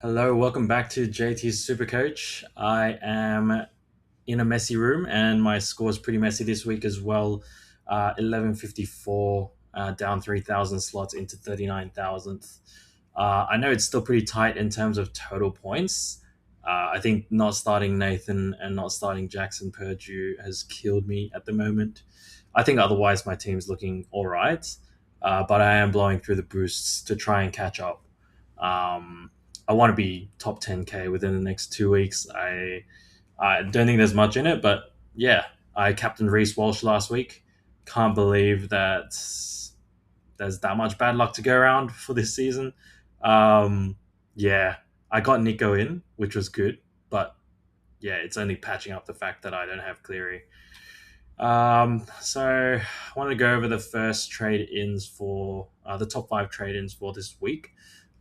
Hello, welcome back to JT's Supercoach. I am in a messy room, and my score is pretty messy this week as well. 1154, down 3,000 slots into 39,000th. I know it's still pretty tight in terms of total points. I think not starting Nathan and not starting Jackson Purdue has killed me at the moment. I think otherwise my team's looking all right, but I am blowing through the boosts to try and catch up. Um, I want to be top 10K within the next 2 weeks. I don't think there's much in it, but yeah, I captained Reese Walsh last week. Can't believe that there's that much bad luck to go around for this season. Yeah, I got Nico in, which was good, but yeah, it's only patching up the fact that I don't have Cleary. So I want to go over the first trade ins for the top five trade ins for this week.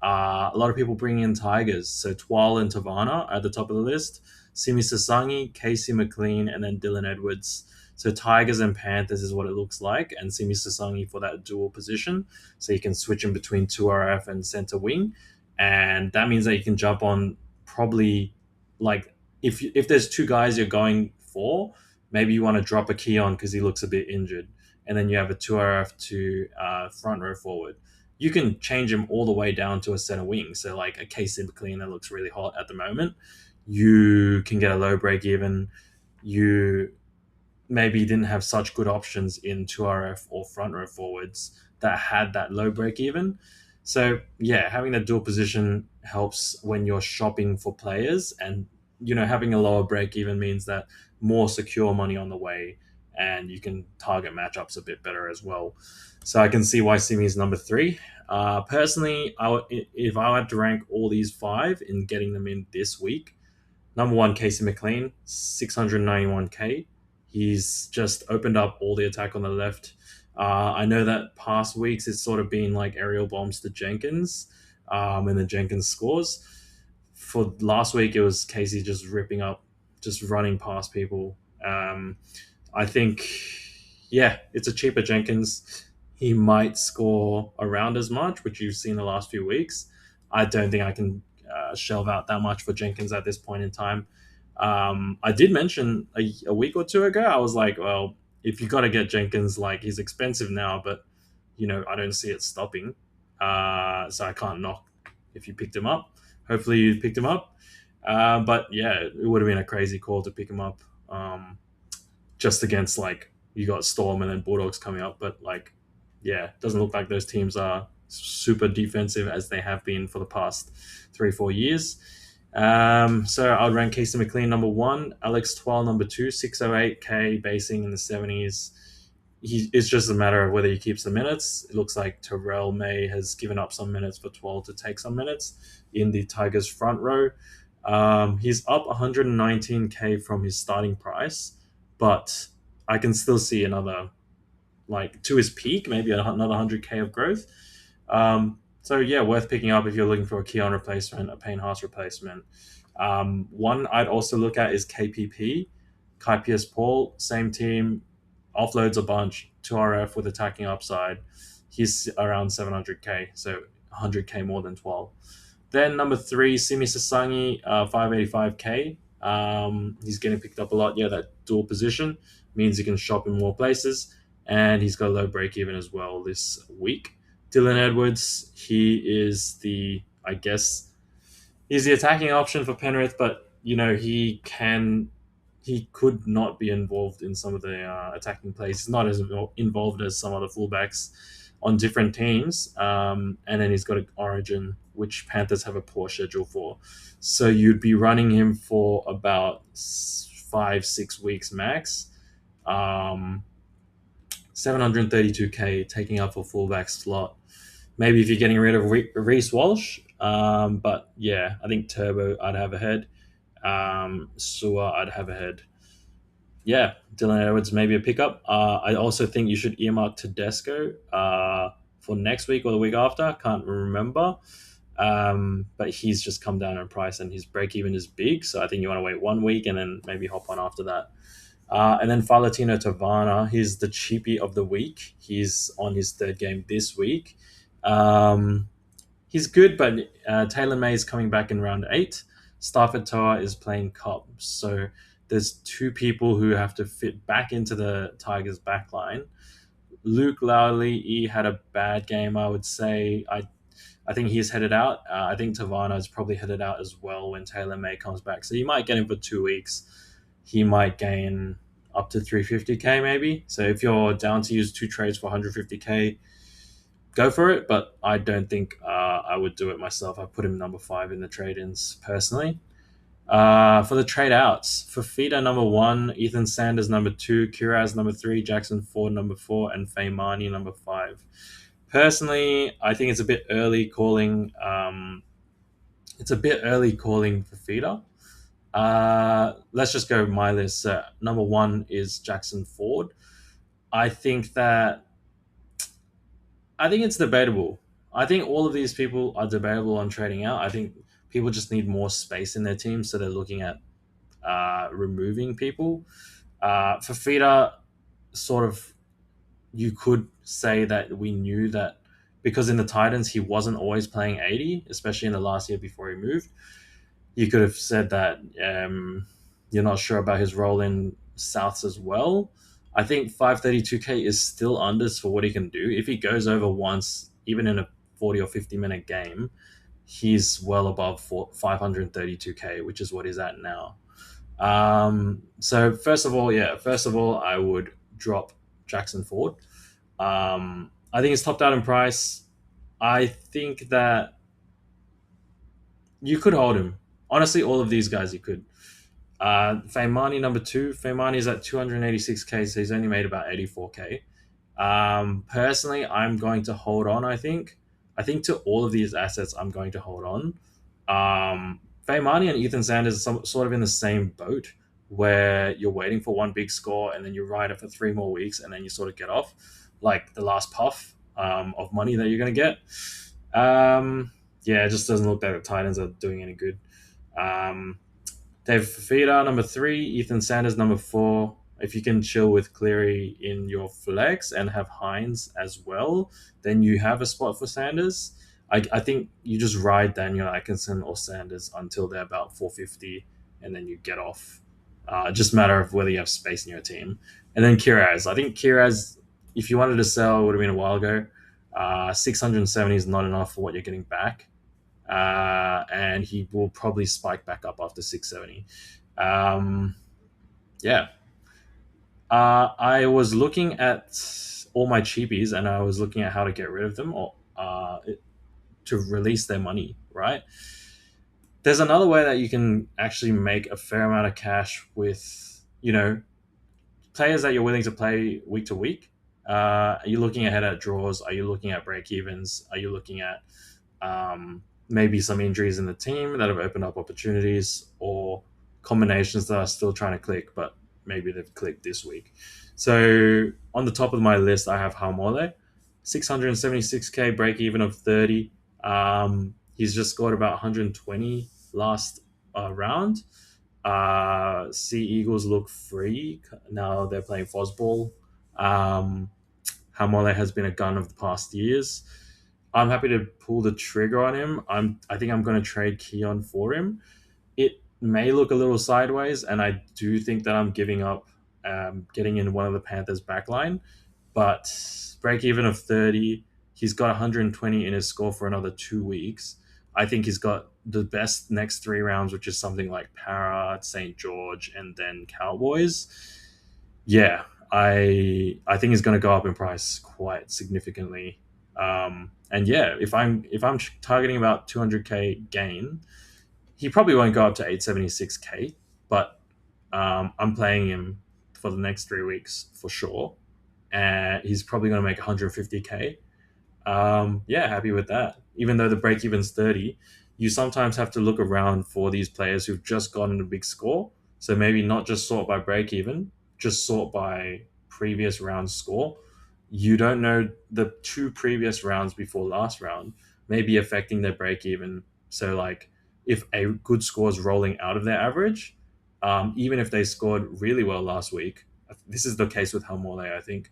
A lot of people bringing in Tigers. So Twal and Tavana at the top of the list. Simi Sasangi, Casey McLean, and then Dylan Edwards. So Tigers and Panthers is what it looks like, and Simi Sasangi for that dual position. So you can switch in between 2RF and center wing. And that means that you can jump on probably like if there's two guys you're going for, maybe you want to drop a key on because he looks a bit injured, and then you have a 2RF to front row forward. You can change him all the way down to a center wing. So like a Casey McLean that looks really hot at the moment. You can get a low break even. You maybe didn't have such good options in 2RF or front row forwards that had that low break even. So yeah, having that dual position helps when you're shopping for players, and having a lower break even means that more secure money on the way, and you can target matchups a bit better as well. So I can see why Simi is number three. Personally, if I had to rank all these five in getting them in this week, number one, Casey McLean, 691K. He's just opened up all the attack on the left. I know that past weeks it's sort of been like aerial bombs to Jenkins, and then Jenkins scores. For last week, it was Casey just ripping up, just running past people. I think, yeah, it's a cheaper Jenkins. He might score around as much, which you've seen the last few weeks. I don't think I can shelve out that much for Jenkins at this point in time. I did mention a week or two ago, I was like, well, if you got to get Jenkins, like he's expensive now, but I don't see it stopping. So I can't knock if you picked him up. Hopefully you picked him up. But yeah, it would have been a crazy call to pick him up, just against like you got Storm and then Bulldogs coming up. But like, yeah, it doesn't look like those teams are super defensive as they have been for the past 3-4 years. So I'd rank Casey McLean number one, Alex Twal number two, 608K basing in the 70s. It's just a matter of whether he keeps the minutes. It looks like Terrell May has given up some minutes for Twal to take some minutes in the Tigers front row. He's up 119K from his starting price, but I can still see another, like to his peak, maybe another 100K of growth. So yeah, worth picking up if you're looking for a Keon replacement, a Payne Haas replacement. One I'd also look at is KPP, Kai Pierce Paul, same team, offloads a bunch, 2RF with attacking upside. He's around 700K, so 100K more than 12. Then number three, Simi Sasangi, 585K. He's getting picked up a lot. Yeah, that dual position means he can shop in more places, and he's got a low break even as well this week. Dylan Edwards, he is I guess, he's the attacking option for Penrith, but he could not be involved in some of the attacking plays. He's not as involved as some other fullbacks on different teams. And then he's got an Origin, which Panthers have a poor schedule for. So you'd be running him for about 5-6 weeks max. 732K taking up a fullback slot. Maybe if you're getting rid of Reese Walsh. But yeah, I think Turbo I'd have ahead. Sewer I'd have ahead. Yeah, Dylan Edwards maybe a pickup. I also think you should earmark Tedesco for next week or the week after. Can't remember. But he's just come down in price and his break even is big. So I think you want to wait 1 week and then maybe hop on after that. And then Falatino Tavana, he's the cheapie of the week. He's on his third game this week. Um, he's good, but Taylor May is coming back in round 8. Stafford Toa is playing Cobb. So there's two people who have to fit back into the Tigers' back line. Luke Lowley, he had a bad game, I would say. I think he's headed out. I think Tavana is probably headed out as well when Taylor May comes back. So you might get him for 2 weeks. He might gain up to 350k maybe. So if you're down to use two trades for 150k, go for it. But I don't think I would do it myself. I put him number 5 in the trade-ins personally. For the trade outs, Fafita number 1, Ethan Sanders number 2, Kiraz number 3, Jackson Ford number 4, and Faymani number 5. Personally, I think it's a bit early calling. It's a bit early calling Fafita. Let's just go with my list. Number 1 is Jackson Ford. I think it's debatable. I think all of these people are debatable on trading out. I think people just need more space in their team, so they're looking at removing people. Fafita, sort of, you could say that we knew that because in the Titans he wasn't always playing 80, especially in the last year before he moved. You could have said that you're not sure about his role in Souths as well. I think 532k is still unders for what he can do. If he goes over once, even in a 40 or 50-minute game, he's well above 532k, which is what he's at now. So first of all, I would drop Jackson Ford. I think it's topped out in price. I think that you could hold him. Honestly, all of these guys you could. Faymani number 2. Faymani is at 286k, so he's only made about 84k. Personally, I'm going to hold on. I think to all of these assets, I'm going to hold on. Faymani and Ethan Sanders are sort of in the same boat, where you're waiting for one big score and then you ride it for 3 more weeks and then you sort of get off, like the last puff of money that you're going to get. It just doesn't look like the Titans are doing any good. Dave Fafita, number 3. Ethan Sanders, number 4. If you can chill with Cleary in your flex and have Hines as well, then you have a spot for Sanders. I think you just ride Daniel Atkinson or Sanders until they're about 450, and then you get off. Just matter of whether you have space in your team. And then Kiraz. I think Kiraz, if you wanted to sell, would have been a while ago. 670 is not enough for what you're getting back. And he will probably spike back up after 670. I was looking at all my cheapies and I was looking at how to get rid of them or to release their money, right? There's another way that you can actually make a fair amount of cash with, players that you're willing to play week to week. Are you looking ahead at draws? Are you looking at break evens? Are you looking at maybe some injuries in the team that have opened up opportunities, or combinations that are still trying to click, but maybe they've clicked this week? So on the top of my list, I have Harmole, 676k, break even of 30. He's just scored about 120 last round. Sea Eagles look free. Now they're playing Fosball. Harmole has been a gun of the past years. I'm happy to pull the trigger on him. I think I'm going to trade Keon for him. It may look a little sideways, and I do think that I'm giving up getting in one of the Panthers' backline. But break even of 30, he's got 120 in his score for another 2 weeks. I think he's got the best next 3 rounds, which is something like Para, St. George, and then Cowboys. Yeah, I think he's going to go up in price quite significantly. If I'm targeting about 200k gain, he probably won't go up to 876k, but I'm playing him for the next 3 weeks for sure, and he's probably going to make 150k. Happy with that. Even though the break even's 30, you sometimes have to look around for these players who've just gotten a big score. So maybe not just sort by break even, just sort by previous round score. You don't know the 2 previous rounds before last round may be affecting their break even. So like if a good score is rolling out of their average, even if they scored really well last week, this is the case with Halmole, I think,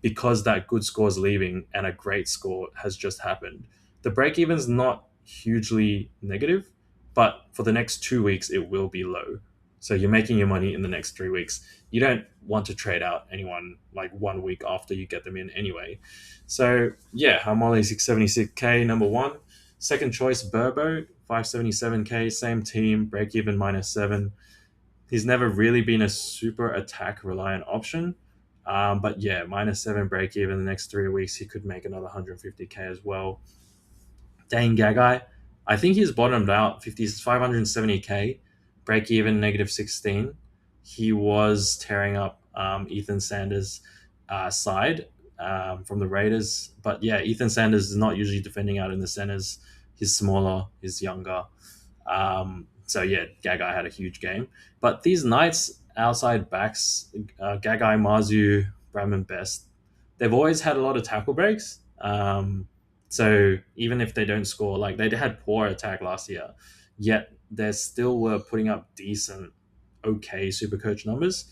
because that good score is leaving and a great score has just happened, The break even's not hugely negative, but for the next 2 weeks, it will be low. So you're making your money in the next 3 weeks. You don't want to trade out anyone like 1 week after you get them in anyway. So yeah, Harmony 676k, number one. Second choice, Burbo, 577k, same team, break even -7. He's never really been a super attack reliant option. But yeah, -7 break even the next 3 weeks. He could make another 150k as well. Dane Gagai, I think he's bottomed out 570k, break even -16. He was tearing up Ethan Sanders' side from the Raiders. But yeah, Ethan Sanders is not usually defending out in the centers. He's smaller, he's younger. So yeah, Gagai had a huge game. But these Knights outside backs, Gagai, Mazu, Bradman Best, they've always had a lot of tackle breaks. So even if they don't score, like they had poor attack last year, yet they still were putting up decent, okay Supercoach numbers.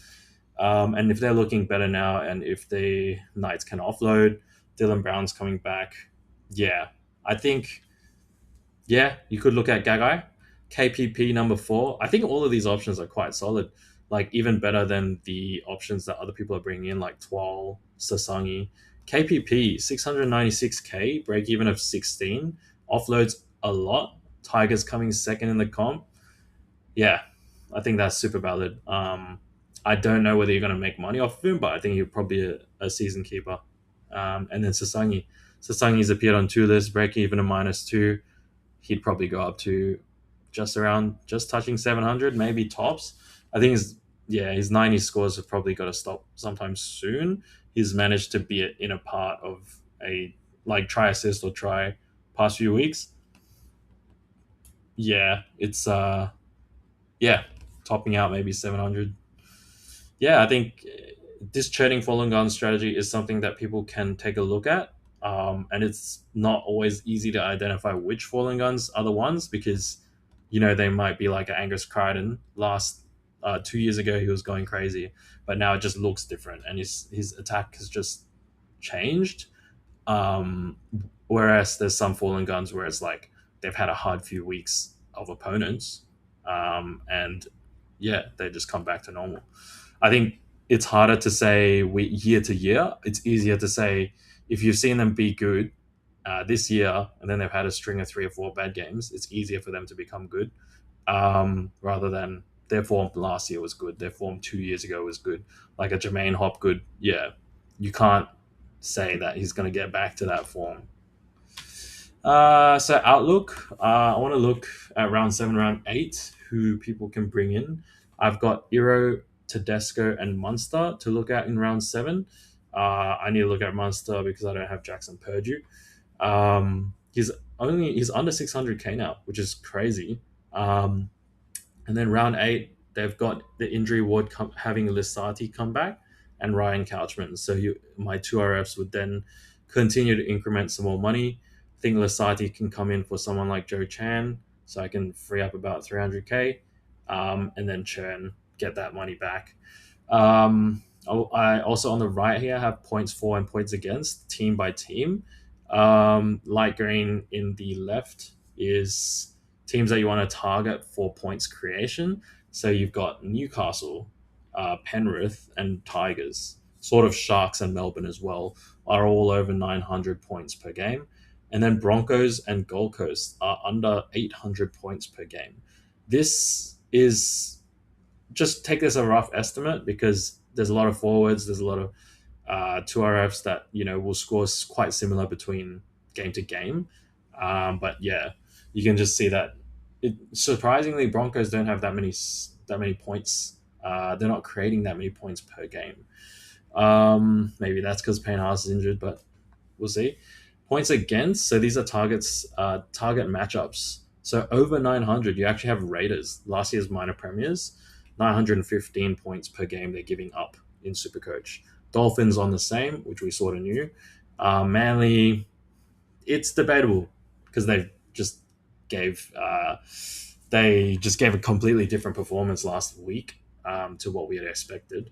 And if they're looking better now, and if the Knights can offload, Dylan Brown's coming back, yeah, I think you could look at Gagai. KPP number four. I think all of these options are quite solid. Like even better than the options that other people are bringing in, like Twal, Sasangi. KPP 696k, break even of 16, offloads a lot. Tigers coming second in the comp. Yeah, I think that's super valid. I don't know whether you're going to make money off of him, but I think he'll probably be a season keeper. And then Sasangi. Sasangi's appeared on two lists, break even a -2. He'd probably go up to just touching 700, maybe tops. I think his 90 scores have probably got to stop sometime soon. He's managed to be in a part of a like try assist or try past few weeks. Yeah, it's yeah, topping out maybe 700. Yeah, I think this churning fallen gun strategy is something that people can take a look at. And it's not always easy to identify which fallen guns are the ones because, they might be like Angus Crichton. Last 2 years ago, he was going crazy, but now it just looks different and his attack has just changed. Um, Whereas there's some fallen guns where it's like they've had a hard few weeks of opponents, and yeah, they just come back to normal. I think it's harder to say year to year. It's easier to say if you've seen them be good this year and then they've had a string of 3 or 4 bad games. It's easier for them to become good, rather than their form last year was good. Their form 2 years ago was good. Like a Jermaine Hopgood, yeah, you can't say that he's going to get back to that form. So outlook, I want to look at round 7, round 8, who people can bring in. I've got Iro, Tedesco, and Munster to look at in round 7. I need to look at Munster because I don't have Jackson Purdue. He's under 600k now, which is crazy. And then round 8, they've got the injury ward having Lissati come back and Ryan Couchman. So my two RFs would then continue to increment some more money. I think Lissati can come in for someone like Joe Chan, so I can free up about 300k, and then churn, get that money back. I also on the right here have points for and points against, team by team. Light green in the left is teams that you want to target for points creation. So you've got Newcastle, Penrith, and Tigers. Sort of Sharks and Melbourne as well are all over 900 points per game. And then Broncos and Gold Coast are under 800 points per game. This is just take this a rough estimate because there's a lot of forwards, there's a lot of 2RFs that will score quite similar between game to game. But yeah, you can just see that surprisingly Broncos don't have that many points. They're not creating that many points per game. Maybe that's because Payne Haas is injured, but we'll see. Points against, so these are target matchups. So over 900, you actually have Raiders, last year's minor premiers, 915 points per game they're giving up in Supercoach. Dolphins on the same, which we sort of knew. Manly, it's debatable because gave they just gave a completely different performance last week, to what we had expected.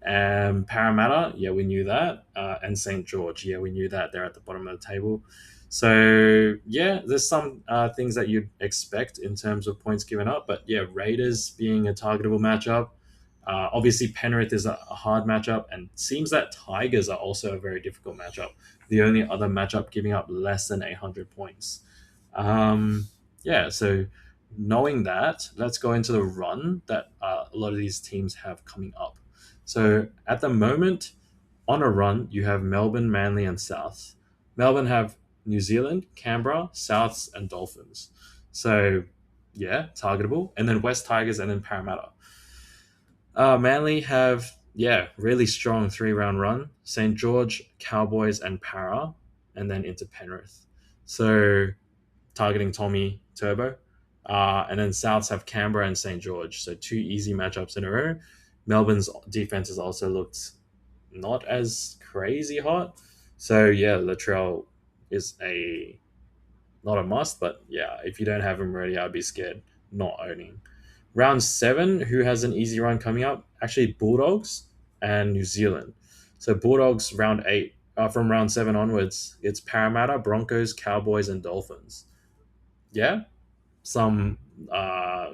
Parramatta, yeah, we knew that. And St. George, yeah, we knew that. They're at the bottom of the table. So yeah, there's some things that you'd expect in terms of points given up, but yeah, Raiders being a targetable matchup. Obviously, Penrith is a hard matchup, and it seems that Tigers are also a very difficult matchup. The only other matchup giving up less than 800 points. Um, yeah, so knowing that, let's go into the run that a lot of these teams have coming up. So at the moment, on a run, you have Melbourne, Manly, and South. Melbourne have New Zealand, Canberra, Souths, and Dolphins. So yeah, targetable. And then West Tigers and then Parramatta. Manly have, yeah, really strong 3 round run. St. George, Cowboys, and Para, and then into Penrith. So targeting Tommy Turbo. And then Souths have Canberra and St. George. So 2 easy matchups in a row. Melbourne's defense has also looked not as crazy hot. So yeah, Latrell is a not a must, but yeah, if you don't have him ready, I'd be scared not owning. Round 7, who has an easy run coming up? Actually, Bulldogs and New Zealand. So Bulldogs round 8, from round 7 onwards, it's Parramatta, Broncos, Cowboys, and Dolphins. Yeah, some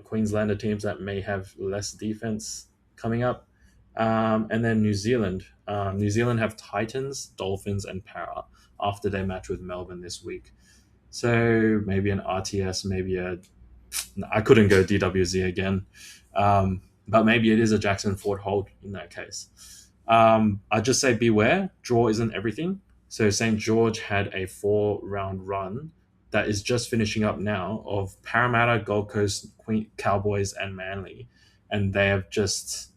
Queenslander teams that may have less defense coming up. And then New Zealand. New Zealand have Titans, Dolphins, and Para after they match with Melbourne this week. So maybe an RTS, maybe a. I couldn't go DWZ again, but maybe it is a Jackson Ford hold in that case. I just say beware. Draw isn't everything. So St. George had a 4 round run that is just finishing up now of Parramatta, Gold Coast, Queen, Cowboys, and Manly, and they have just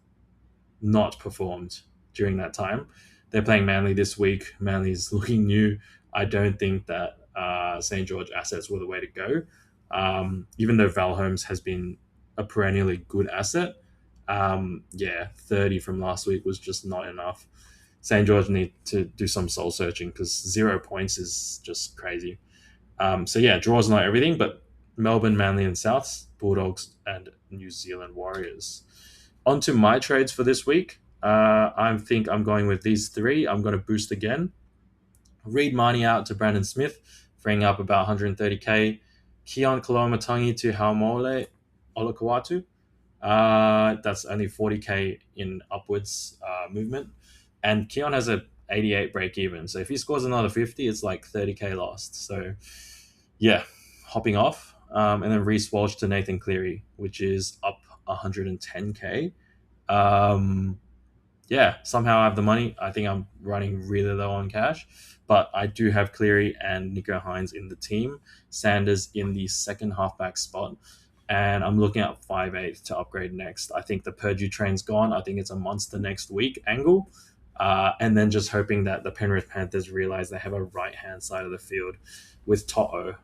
not performed during that time. They're playing Manly this week. Manly's looking new. I don't think that St. George assets were the way to go. Even though Val Holmes has been a perennially good asset, yeah, 30 from last week was just not enough. St. George need to do some soul searching because 0 points is just crazy. So yeah, draws not everything, but Melbourne, Manly, and Souths, Bulldogs, and New Zealand Warriors. On to my trades for this week. I think I'm going with these 3. I'm going to boost again. Reed Marnie out to Brandon Smith, freeing up about 130k. Keon Kalamatangi to Haumole Olakawatu. That's only 40k in upwards movement. And Keon has a 88 break even. So if he scores another 50, it's like 30k lost. So yeah, hopping off. And then Reese Walsh to Nathan Cleary, which is up 110k. Yeah, somehow I have the money. I think I'm running really low on cash, but I do have Cleary and Nico Hines in the team. Sanders in the second halfback spot, and I'm looking at 5'8" to upgrade next. I think the Purdue train's gone. I think it's a monster next week angle. And then just hoping that the Penrith Panthers realize they have a right hand side of the field with Toto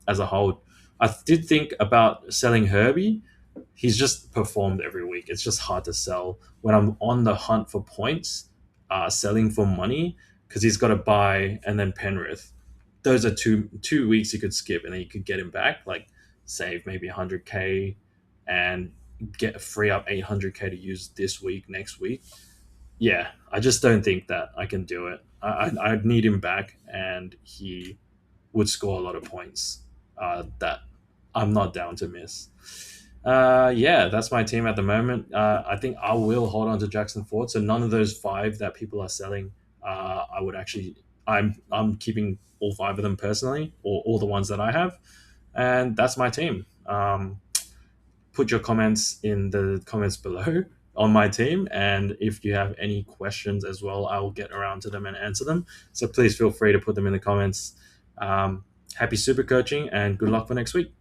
as a hold. I did think about selling Herbie. He's just performed every week. It's just hard to sell when I'm on the hunt for points, selling for money because he's got to buy and then Penrith. Those are two weeks you could skip and then you could get him back, like save maybe 100k and get free up 800k to use this week, next week. Yeah, I just don't think that I can do it. I'd need him back, and he would score a lot of points that I'm not down to miss. Yeah, that's my team at the moment. I think I will hold on to Jackson Ford. So none of those 5 that people are selling, I would actually. I'm keeping all 5 of them personally, or all the ones that I have, and that's my team. Put your comments in the comments below on my team, and if you have any questions as well, I will get around to them and answer them. So please feel free to put them in the comments. Happy super coaching and good luck for next week.